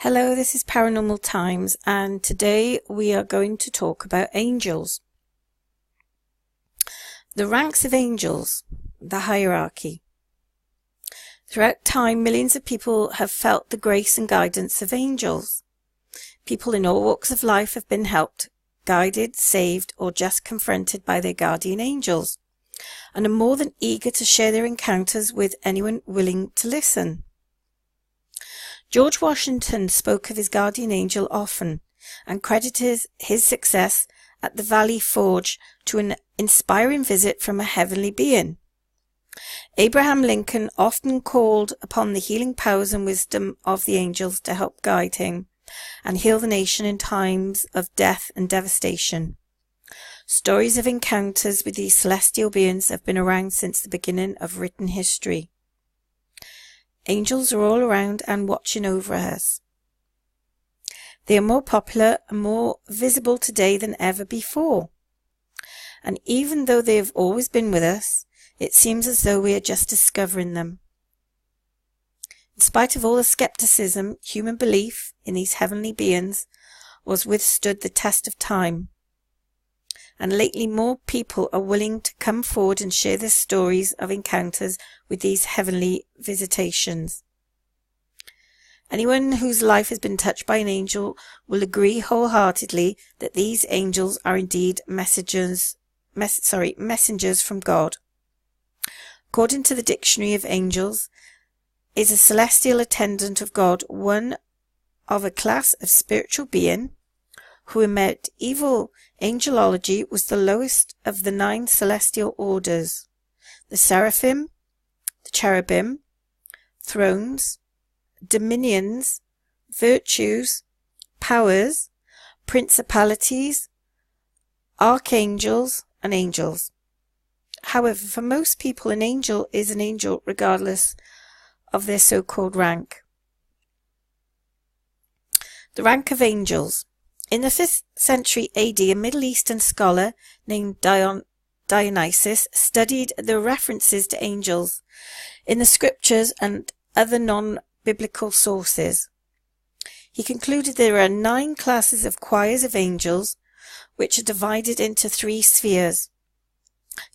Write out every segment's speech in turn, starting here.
Hello, this is Paranormal Times, and today we are going to talk about angels. The ranks of angels, the hierarchy. Throughout time, millions of people have felt the grace and guidance of angels. People in all walks of life have been helped, guided, saved, or just confronted by their guardian angels, and are more than eager to share their encounters with anyone willing to listen. George Washington spoke of his guardian angel often and credited his success at the Valley Forge to an inspiring visit from a heavenly being. Abraham Lincoln often called upon the healing powers and wisdom of the angels to help guide him and heal the nation in times of death and devastation. Stories of encounters with these celestial beings have been around since the beginning of written history. Angels are all around and watching over us. They are more popular and more visible today than ever before. And even though they have always been with us, it seems as though we are just discovering them. In spite of all the skepticism, human belief in these heavenly beings was withstood the test of time. And lately more people are willing to come forward and share their stories of encounters with these heavenly visitations. Anyone whose life has been touched by an angel will agree wholeheartedly that these angels are indeed messengers from God. According to the Dictionary of Angels, is a celestial attendant of God, one of a class of spiritual being who in medieval angelology was the lowest of the 9 celestial orders: the seraphim, the cherubim, thrones, dominions, virtues, powers, principalities, archangels, and angels. However, for most people, an angel is an angel regardless of their so-called rank. The rank of angels. In the 5th century AD, a Middle Eastern scholar named Dionysius studied the references to angels in the scriptures and other non-biblical sources. He concluded there are 9 classes of choirs of angels, which are divided into 3 spheres.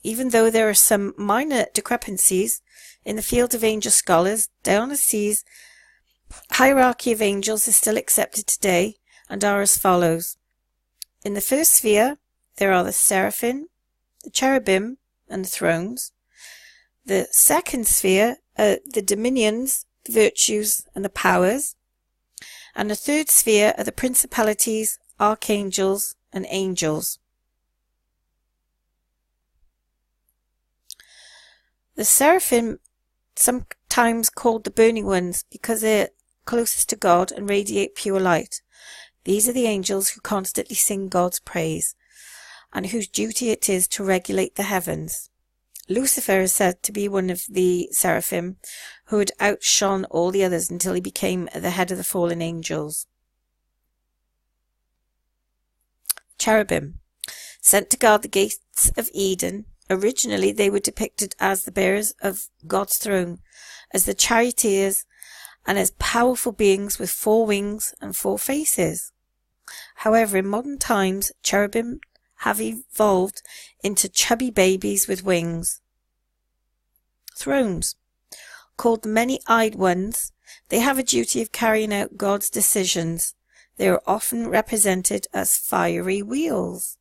Even though there are some minor discrepancies in the field of angel scholars, Dionysius' hierarchy of angels is still accepted today and are as follows. In the first sphere, there are the seraphim, the cherubim, and the thrones. The second sphere are the dominions, the virtues, and the powers. And the third sphere are the principalities, archangels, and angels. The seraphim, sometimes called the burning ones, because they're closest to God and radiate pure light. These are the angels who constantly sing God's praise, and whose duty it is to regulate the heavens. Lucifer is said to be one of the seraphim who had outshone all the others until he became the head of the fallen angels. Cherubim, sent to guard the gates of Eden. Originally they were depicted as the bearers of God's throne, as the charioteers, and as powerful beings with 4 wings and 4 faces. However, in modern times, cherubim have evolved into chubby babies with wings. Thrones, called the many-eyed ones, they have a duty of carrying out God's decisions. They are often represented as fiery wheels.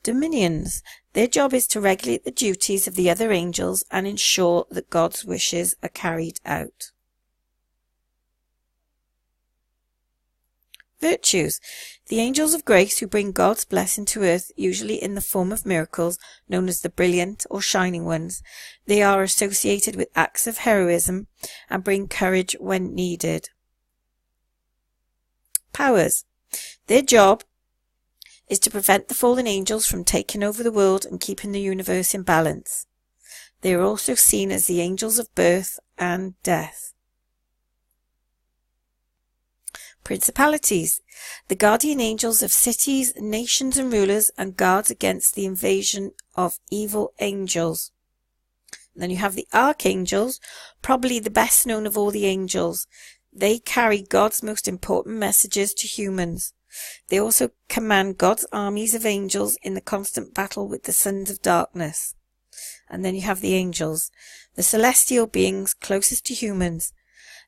Dominions, their job is to regulate the duties of the other angels and ensure that God's wishes are carried out. Virtues, the angels of grace who bring God's blessing to earth, usually in the form of miracles, known as the brilliant or shining ones. They are associated with acts of heroism and bring courage when needed. Powers, their job is to prevent the fallen angels from taking over the world and keeping the universe in balance. They are also seen as the angels of birth and death. Principalities, the guardian angels of cities, nations and rulers, and guards against the invasion of evil angels. And then you have the archangels, probably the best known of all the angels. They carry God's most important messages to humans. They also command God's armies of angels in the constant battle with the sons of darkness. And then you have the angels, the celestial beings closest to humans.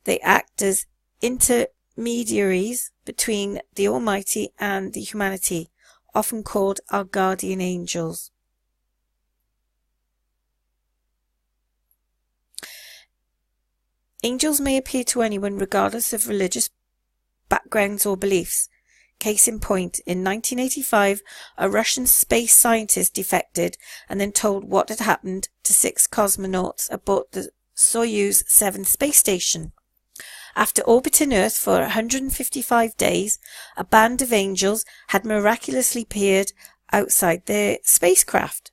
They act as intermediaries between the Almighty and the humanity, often called our guardian angels. Angels may appear to anyone regardless of religious backgrounds or beliefs. Case in point, in 1985, a Russian space scientist defected and then told what had happened to 6 cosmonauts aboard the Soyuz 7 space station. After orbiting Earth for 155 days, a band of angels had miraculously appeared outside their spacecraft.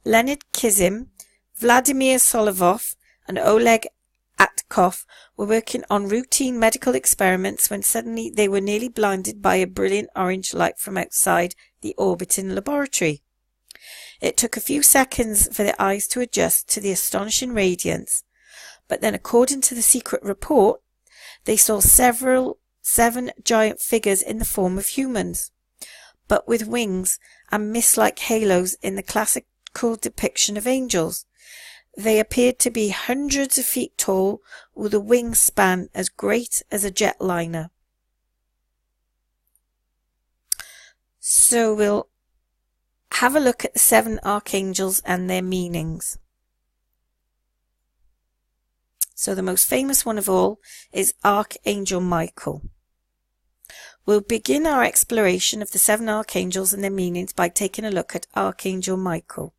Leonid Kizim, Vladimir Solovov, and Oleg Atkov were working on routine medical experiments when suddenly they were nearly blinded by a brilliant orange light from outside the orbiting laboratory. It took a few seconds for their eyes to adjust to the astonishing radiance, but then, according to the secret report, they saw 7 giant figures in the form of humans, but with wings and mist-like halos in the classical depiction of angels. They appeared to be hundreds of feet tall, with a wingspan as great as a jetliner. So we'll have a look at the 7 archangels and their meanings. So the most famous one of all is Archangel Michael. We'll begin our exploration of the 7 archangels and their meanings by taking a look at Archangel Michael.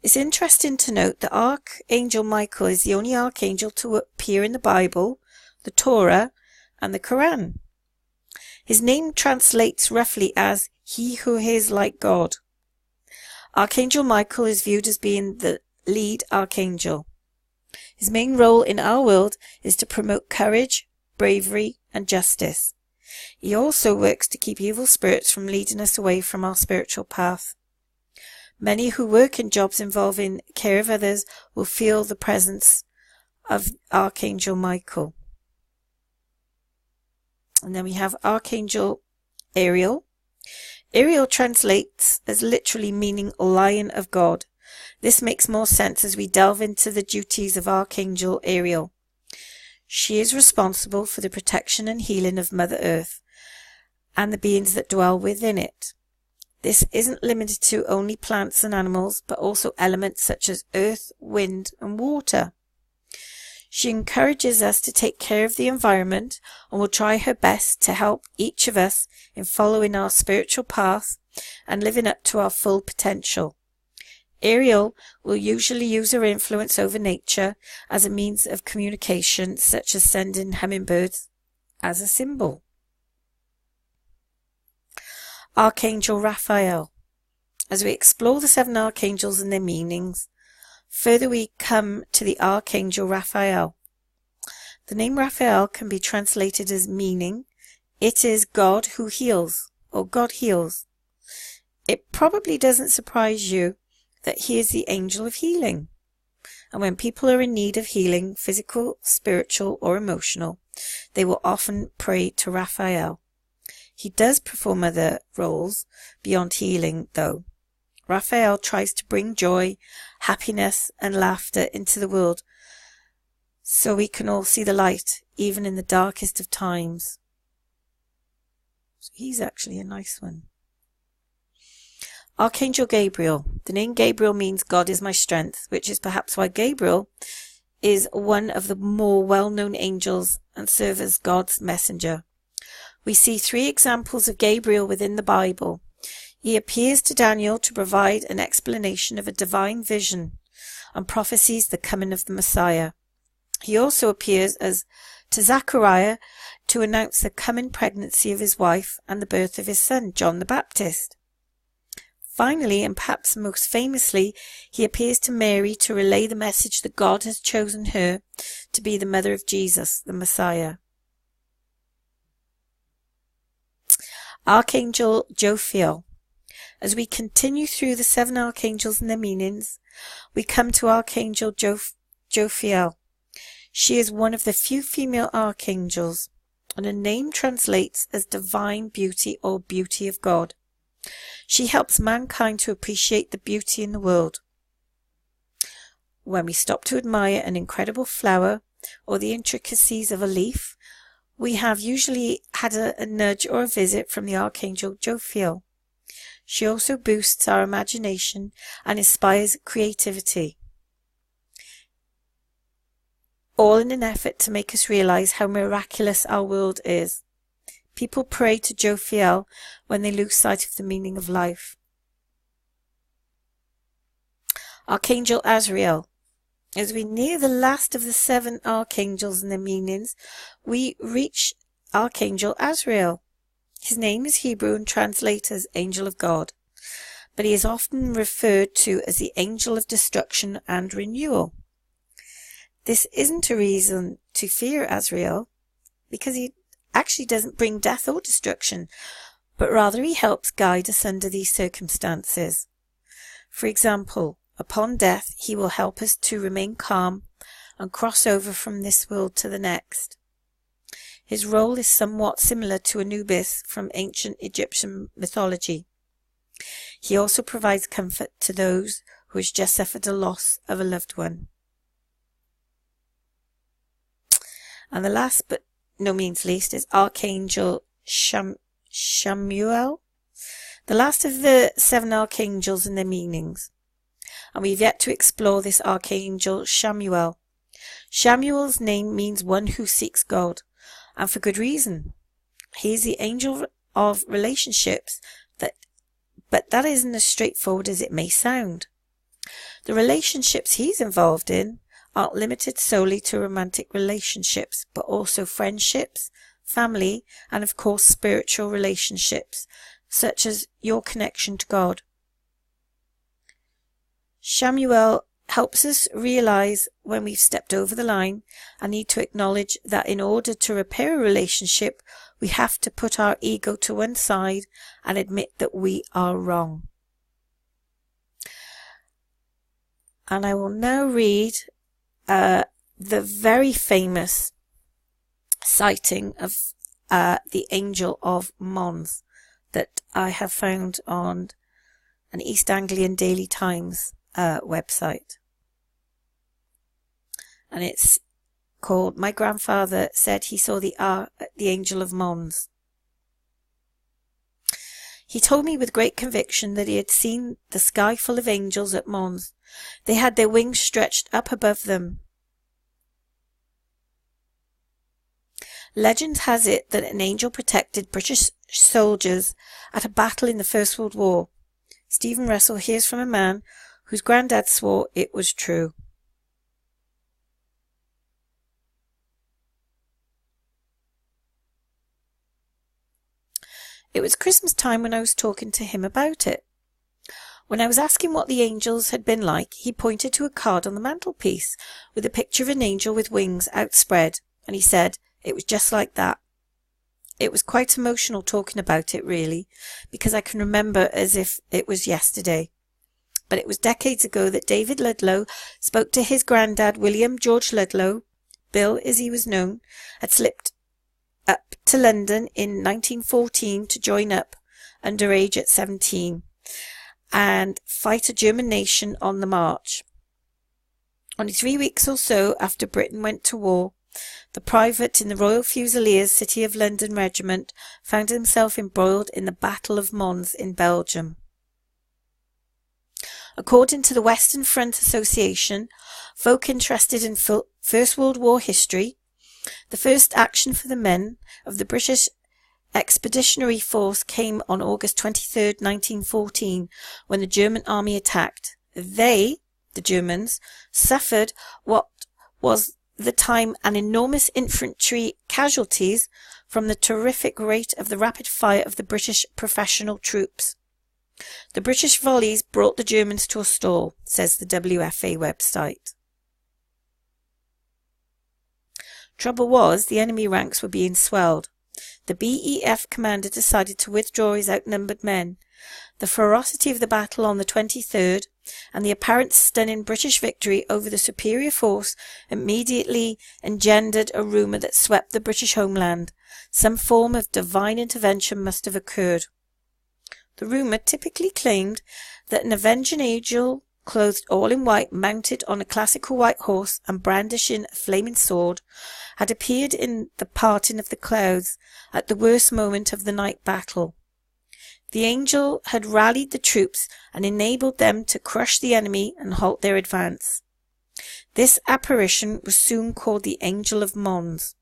It's interesting to note that Archangel Michael is the only archangel to appear in the Bible, the Torah, and the Quran. His name translates roughly as "he who is like God." Archangel Michael is viewed as being the lead archangel. His main role in our world is to promote courage, bravery, and justice. He also works to keep evil spirits from leading us away from our spiritual path. Many who work in jobs involving care of others will feel the presence of Archangel Michael. And then we have Archangel Ariel. Ariel translates as literally meaning Lion of God. This makes more sense as we delve into the duties of Archangel Ariel. She is responsible for the protection and healing of Mother Earth and the beings that dwell within it. This isn't limited to only plants and animals, but also elements such as earth, wind, and water. She encourages us to take care of the environment and will try her best to help each of us in following our spiritual path and living up to our full potential. Ariel will usually use her influence over nature as a means of communication, such as sending hummingbirds as a symbol. Archangel Raphael. As we explore the 7 archangels and their meanings, further we come to the Archangel Raphael. The name Raphael can be translated as meaning, "it is God who heals," or "God heals." It probably doesn't surprise you that he is the angel of healing. And when people are in need of healing, physical, spiritual, or emotional, they will often pray to Raphael. He does perform other roles beyond healing, though. Raphael tries to bring joy, happiness, and laughter into the world so we can all see the light, even in the darkest of times. So he's actually a nice one. Archangel Gabriel. The name Gabriel means God is my strength, which is perhaps why Gabriel is one of the more well-known angels and serves as God's messenger. We see 3 examples of Gabriel within the Bible. He appears to Daniel to provide an explanation of a divine vision and prophesies the coming of the Messiah. He also appears to Zechariah to announce the coming pregnancy of his wife and the birth of his son, John the Baptist. Finally, and perhaps most famously, he appears to Mary to relay the message that God has chosen her to be the mother of Jesus, the Messiah. Archangel Jophiel. As we continue through the 7 archangels and their meanings, we come to Archangel Jophiel. She is one of the few female archangels, and her name translates as divine beauty or beauty of God. She helps mankind to appreciate the beauty in the world. When we stop to admire an incredible flower or the intricacies of a leaf, we have usually had a nudge or a visit from the Archangel Jophiel. She also boosts our imagination and inspires creativity, all in an effort to make us realize how miraculous our world is. People pray to Jophiel when they lose sight of the meaning of life. Archangel Azrael. As we near the last of the 7 archangels and their meanings, we reach Archangel Azrael. His name is Hebrew and translates as Angel of God, but he is often referred to as the Angel of Destruction and Renewal. This isn't a reason to fear Azrael, because he actually doesn't bring death or destruction, but rather he helps guide us under these circumstances. For example, upon death, he will help us to remain calm and cross over from this world to the next. His role is somewhat similar to Anubis from ancient Egyptian mythology. He also provides comfort to those who have just suffered a loss of a loved one. And the last but no means least is Archangel Shamuel, the last of the 7 archangels and their meanings. And we've yet to explore this Archangel Shamuel. Shamuel's name means one who seeks God, and for good reason. He is the angel of relationships, but that isn't as straightforward as it may sound. The relationships he's involved in aren't limited solely to romantic relationships, but also friendships, family, and of course spiritual relationships, such as your connection to God. Shamuel helps us realize when we've stepped over the line and need to acknowledge that in order to repair a relationship, we have to put our ego to one side and admit that we are wrong. And I will now read the very famous sighting of the Angel of Mons that I have found on an East Anglian Daily Times website. And it's called "My Grandfather Said He Saw the Angel of Mons." He told me with great conviction that he had seen the sky full of angels at Mons. They had their wings stretched up above them. Legend has it that an angel protected British soldiers at a battle in the First World War. Stephen Russell hears from a man whose granddad swore it was true. It was Christmas time when I was talking to him about it. When I was asking what the angels had been like, he pointed to a card on the mantelpiece with a picture of an angel with wings outspread, and he said it was just like that. It was quite emotional talking about it, really, because I can remember as if it was yesterday. But it was decades ago that David Ludlow spoke to his granddad, William George Ludlow. Bill, as he was known, had slipped up to London in 1914 to join up, underage at 17, and fight a German nation on the march. Only 3 weeks or so after Britain went to war, the private in the Royal Fusiliers City of London Regiment found himself embroiled in the Battle of Mons in Belgium. According to the Western Front Association, folk interested in First World War history, the first action for the men of the British Expeditionary Force came on August 23, 1914, when the German army attacked. They, the Germans, suffered what was the time an enormous infantry casualties from the terrific rate of the rapid fire of the British professional troops. The British volleys brought the Germans to a stall, says the WFA website. Trouble was, the enemy ranks were being swelled. The BEF commander decided to withdraw his outnumbered men. The ferocity of the battle on the 23rd and the apparent stunning British victory over the superior force immediately engendered a rumour that swept the British homeland. Some form of divine intervention must have occurred. The rumour typically claimed that an avenging angel, clothed all in white, mounted on a classical white horse and brandishing a flaming sword, had appeared in the parting of the clouds at the worst moment of the night battle. The angel had rallied the troops and enabled them to crush the enemy and halt their advance. This apparition was soon called the Angel of Mons,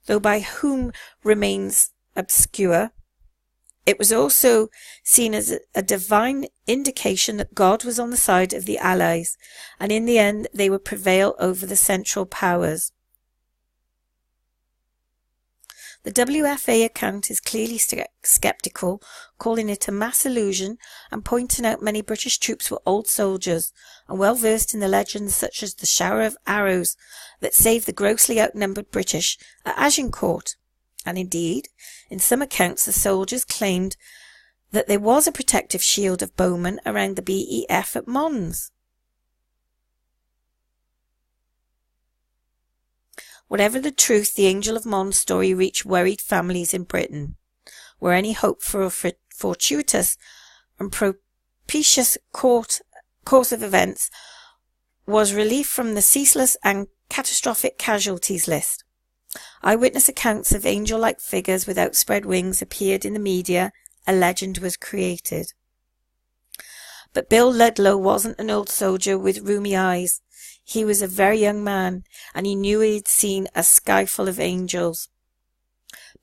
though by whom remains obscure. It was also seen as a divine indication that God was on the side of the Allies, and in the end they would prevail over the Central Powers. The WFA account is clearly sceptical, calling it a mass illusion and pointing out many British troops were old soldiers and well versed in the legends such as the shower of arrows that saved the grossly outnumbered British at Agincourt. And indeed, in some accounts the soldiers claimed that there was a protective shield of bowmen around the BEF at Mons. Whatever the truth, the Angel of Mons story reached worried families in Britain, where any hope for a fortuitous and propitious course of events was relief from the ceaseless and catastrophic casualties list. Eyewitness accounts of angel-like figures with outspread wings appeared in the media. A legend was created. But Bill Ludlow wasn't an old soldier with rheumy eyes. He was a very young man, and he knew he had seen a sky full of angels.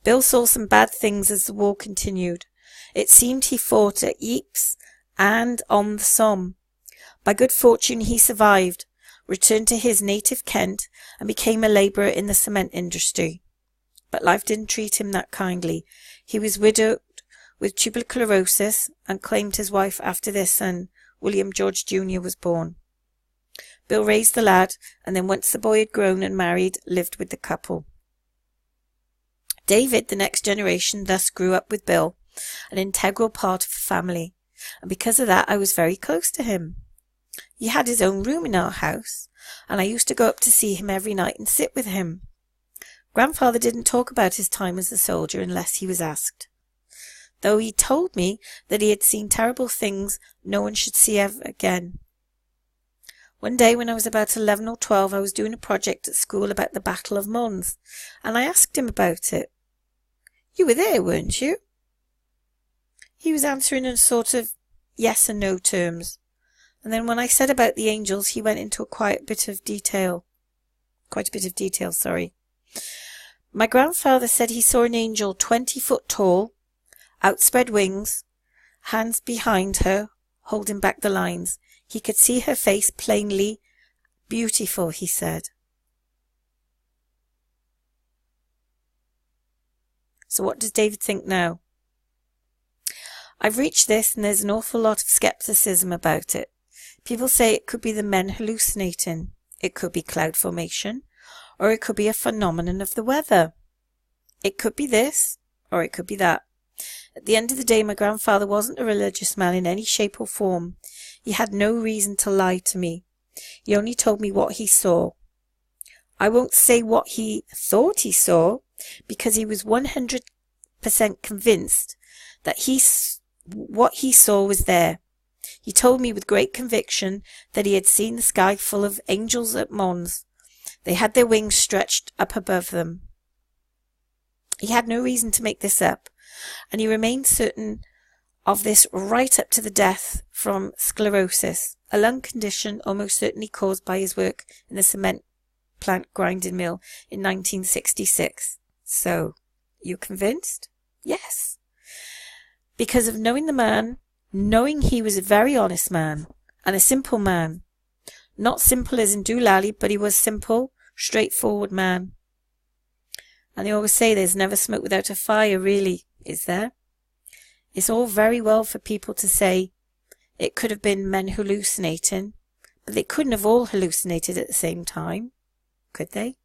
Bill saw some bad things as the war continued. It seemed he fought at Ypres and on the Somme. By good fortune he survived, returned to his native Kent, and became a labourer in the cement industry. But life didn't treat him that kindly. He was widowed with tuberculosis and claimed his wife after their son, William George Jr., was born. Bill raised the lad, and then once the boy had grown and married, lived with the couple. David, the next generation, thus grew up with Bill, an integral part of the family, and because of that I was very close to him. He had his own room in our house, and I used to go up to see him every night and sit with him. Grandfather didn't talk about his time as a soldier unless he was asked, though he told me that he had seen terrible things no one should see ever again. One day when I was about 11 or 12, I was doing a project at school about the Battle of Mons, and I asked him about it. "You were there, weren't you?" He was answering in sort of yes and no terms, and then when I said about the angels, he went into quite a bit of detail. My grandfather said he saw an angel 20 foot tall, outspread wings, hands behind her, holding back the lines. He could see her face plainly. Beautiful, he said. So what does David think now? I've reached this, and there's an awful lot of scepticism about it. People say it could be the men hallucinating. It could be cloud formation, or it could be a phenomenon of the weather. It could be this, or it could be that. At the end of the day, my grandfather wasn't a religious man in any shape or form. He had no reason to lie to me. He only told me what he saw. I won't say what he thought he saw, because he was 100% convinced that what he saw was there. He told me with great conviction that he had seen the sky full of angels at Mons. They had their wings stretched up above them. He had no reason to make this up, and he remained certain of this right up to the death from sclerosis, a lung condition almost certainly caused by his work in the cement plant grinding mill in 1966. So, you convinced? Yes. Because of knowing the man, knowing he was a very honest man, and a simple man. Not simple as in doolally, but he was simple, straightforward man. And they always say there's never smoke without a fire, really, is there? It's all very well for people to say it could have been men hallucinating, but they couldn't have all hallucinated at the same time, could they?